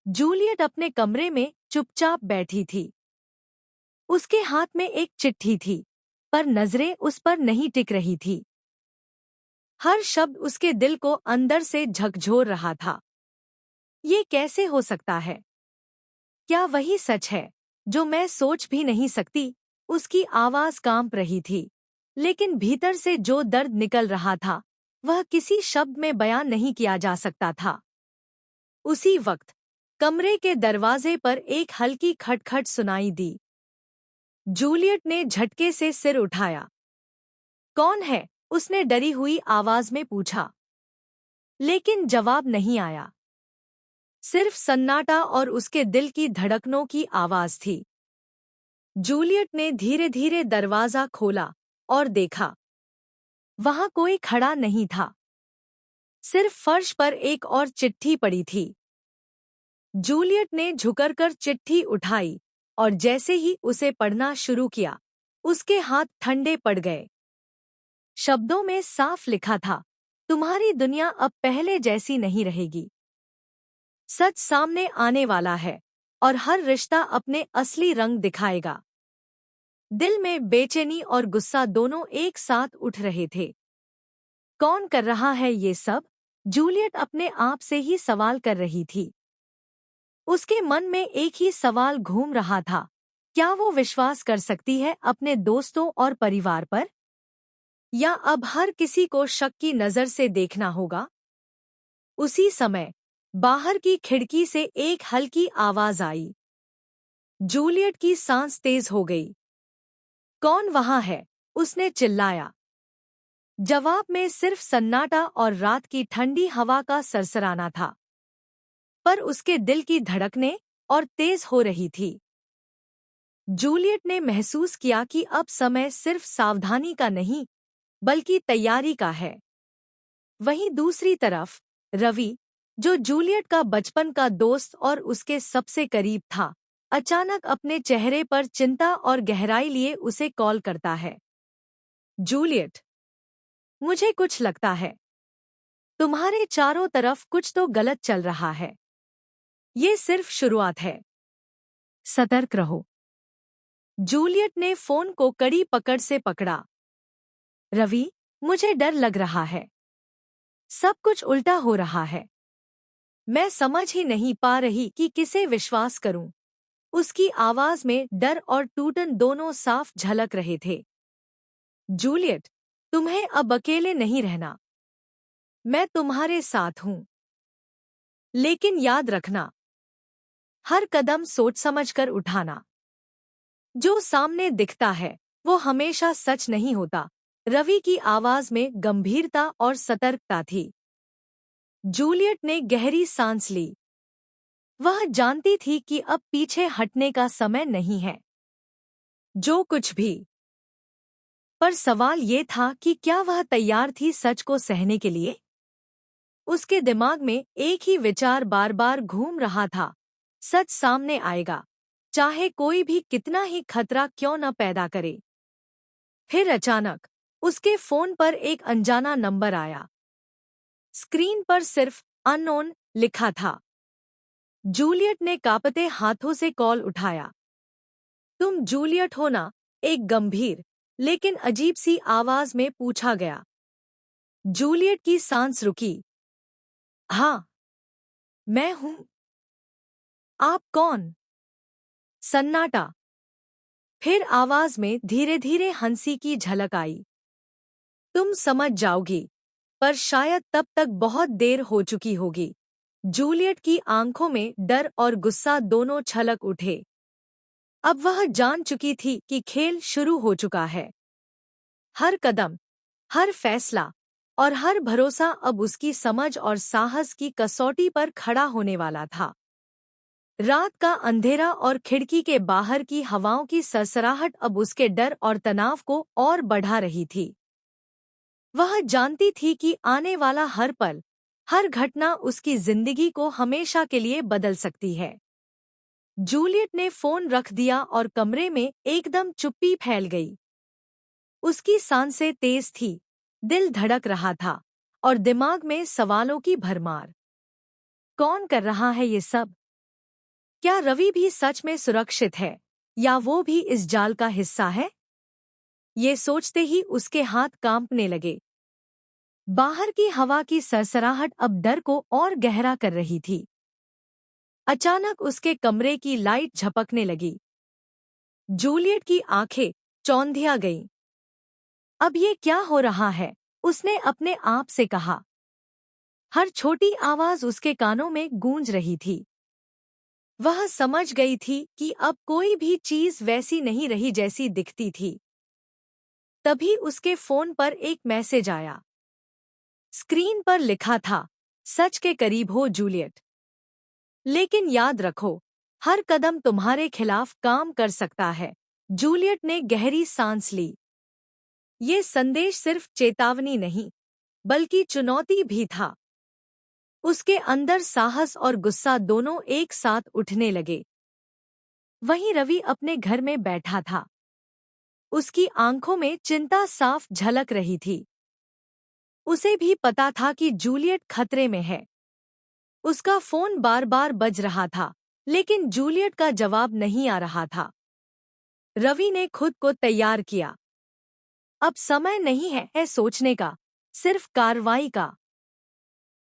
Juliet अपने कमरे में चुपचाप बैठी थी। उसके हाथ में एक चिट्ठी थी, पर नजरें उस पर नहीं टिक रही थी। हर शब्द उसके दिल को अंदर से झकझोर रहा था। ये कैसे हो सकता है? क्या वही सच है जो मैं सोच भी नहीं सकती? उसकी आवाज कांप रही थी, लेकिन भीतर से जो दर्द निकल रहा था वह किसी शब्द में बयान नहीं किया जा सकता था। उसी वक्त कमरे के दरवाजे पर एक हल्की खटखट सुनाई दी। जूलियट ने झटके से सिर उठाया। कौन है? उसने डरी हुई आवाज में पूछा। लेकिन जवाब नहीं आया। सिर्फ सन्नाटा और उसके दिल की धड़कनों की आवाज थी। जूलियट ने धीरे धीरे दरवाजा खोला और देखा। वहां कोई खड़ा नहीं था। सिर्फ फर्श पर एक और चिट्ठी पड़ी थी। जूलियट ने झुककर चिट्ठी उठाई और जैसे ही उसे पढ़ना शुरू किया, उसके हाथ ठंडे पड़ गए। शब्दों में साफ लिखा था, तुम्हारी दुनिया अब पहले जैसी नहीं रहेगी। सच सामने आने वाला है और हर रिश्ता अपने असली रंग दिखाएगा। दिल में बेचैनी और गुस्सा दोनों एक साथ उठ रहे थे। कौन कर रहा है ये सब? जूलियट अपने आप से ही सवाल कर रही थी। उसके मन में एक ही सवाल घूम रहा था, क्या वो विश्वास कर सकती है अपने दोस्तों और परिवार पर? या अब हर किसी को शक की नजर से देखना होगा? उसी समय बाहर की खिड़की से एक हल्की आवाज आई। जूलियट की सांस तेज हो गई। कौन वहां है? उसने चिल्लाया। जवाब में सिर्फ सन्नाटा और रात की ठंडी हवा का सरसराना था। पर उसके दिल की धड़कनें और तेज हो रही थी। जूलियट ने महसूस किया कि अब समय सिर्फ सावधानी का नहीं, बल्कि तैयारी का है। वहीं दूसरी तरफ रवि, जो जूलियट का बचपन का दोस्त और उसके सबसे करीब था, अचानक अपने चेहरे पर चिंता और गहराई लिए उसे कॉल करता है। जूलियट, मुझे कुछ लगता है। तुम्हारे चारों तरफ कुछ तो गलत चल रहा है। ये सिर्फ शुरुआत है। सतर्क रहो। जूलियट ने फोन को कड़ी पकड़ से पकड़ा। रवि, मुझे डर लग रहा है। सब कुछ उल्टा हो रहा है। मैं समझ ही नहीं पा रही कि किसे विश्वास करूं। उसकी आवाज में डर और टूटन दोनों साफ झलक रहे थे। जूलियट, तुम्हें अब अकेले नहीं रहना। मैं तुम्हारे साथ हूं। लेकिन याद रखना, हर कदम सोच समझकर उठाना। जो सामने दिखता है वो हमेशा सच नहीं होता। रवि की आवाज में गंभीरता और सतर्कता थी। जूलियट ने गहरी सांस ली। वह जानती थी कि अब पीछे हटने का समय नहीं है। जो कुछ भी। पर सवाल ये था कि क्या वह तैयार थी सच को सहने के लिए? उसके दिमाग में एक ही विचार बार बार घूम रहा था, सच सामने आएगा, चाहे कोई भी कितना ही खतरा क्यों न पैदा करे। फिर अचानक उसके फोन पर एक अनजाना नंबर आया। स्क्रीन पर सिर्फ अननोन लिखा था। जूलियट ने कांपते हाथों से कॉल उठाया। तुम जूलियट हो ना? एक गंभीर लेकिन अजीब सी आवाज में पूछा गया। जूलियट की सांस रुकी। हाँ, मैं हूं। आप कौन? सन्नाटा। फिर आवाज में धीरे धीरे हंसी की झलक आई। तुम समझ जाओगी, पर शायद तब तक बहुत देर हो चुकी होगी। जूलियट की आंखों में डर और गुस्सा दोनों छलक उठे। अब वह जान चुकी थी कि खेल शुरू हो चुका है। हर कदम, हर फैसला और हर भरोसा अब उसकी समझ और साहस की कसौटी पर खड़ा होने वाला था। रात का अंधेरा और खिड़की के बाहर की हवाओं की सरसराहट अब उसके डर और तनाव को और बढ़ा रही थी। वह जानती थी कि आने वाला हर पल, हर घटना उसकी जिंदगी को हमेशा के लिए बदल सकती है। जूलियट ने फोन रख दिया और कमरे में एकदम चुप्पी फैल गई। उसकी सांसें तेज थी, दिल धड़क रहा था और दिमाग में सवालों की भरमार। कौन कर रहा है ये सब? क्या रवि भी सच में सुरक्षित है या वो भी इस जाल का हिस्सा है? ये सोचते ही उसके हाथ कांपने लगे। बाहर की हवा की सरसराहट अब डर को और गहरा कर रही थी। अचानक उसके कमरे की लाइट झपकने लगी। जूलियट की आंखें चौंधिया गईं। अब ये क्या हो रहा है? उसने अपने आप से कहा। हर छोटी आवाज उसके कानों में गूंज रही थी। वह समझ गई थी कि अब कोई भी चीज वैसी नहीं रही जैसी दिखती थी। तभी उसके फोन पर एक मैसेज आया। स्क्रीन पर लिखा था, सच के करीब हो जूलियट। लेकिन याद रखो, हर कदम तुम्हारे खिलाफ काम कर सकता है। जूलियट ने गहरी सांस ली। ये संदेश सिर्फ चेतावनी नहीं, बल्कि चुनौती भी था। उसके अंदर साहस और गुस्सा दोनों एक साथ उठने लगे। वहीं रवि अपने घर में बैठा था। उसकी आंखों में चिंता साफ झलक रही थी। उसे भी पता था कि जूलियट खतरे में है। उसका फोन बार बार बज रहा था, लेकिन जूलियट का जवाब नहीं आ रहा था। रवि ने खुद को तैयार किया। अब समय नहीं है सोचने का, सिर्फ कार्रवाई का।